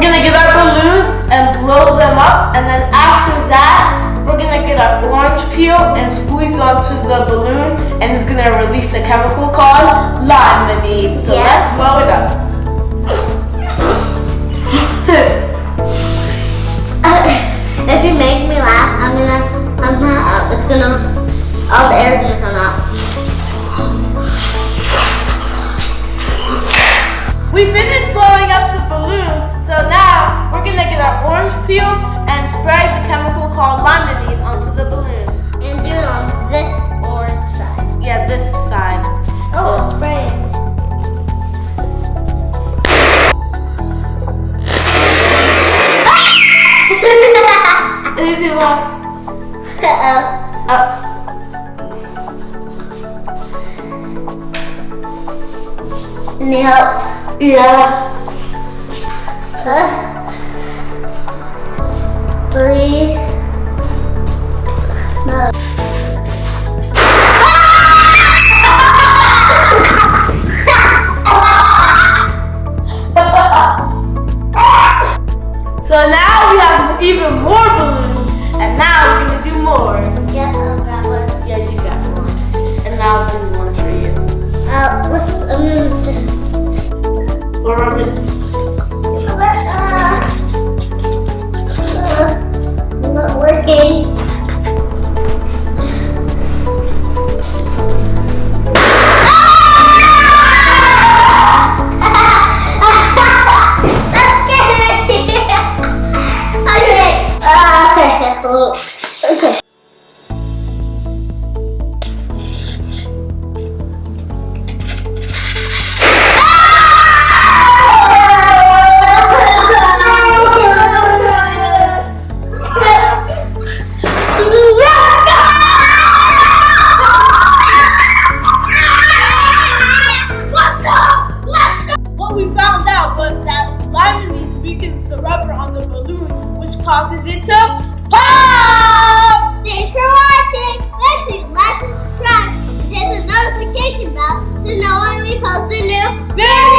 we're gonna get our balloons and blow them up, and then after that, we're gonna get our orange peel and squeeze onto the balloon, and it's gonna release a chemical called limonene. So let's blow it up. If you make me laugh, all the air's gonna come out. We finished blowing up the balloon, so now we're gonna get our orange peel and spray the chemical called limonene onto the balloon. And do it on this orange side. Yeah, this side. Oh, it's spraying. 3, 2, 1. Uh-oh. Need help? Yeah. 3. No. So now we have even more balloons, and now we're gonna do more. Yes, I'll grab one. Yeah, you got one. And now I'll do one for you. I'm gonna just. Or I'm just. Not working. Okay. What we found out was that limonene weakens the rubber on the balloon, which causes it to pop! Thanks for watching. Make sure you like and subscribe and hit the notification bell to know when we post a new video.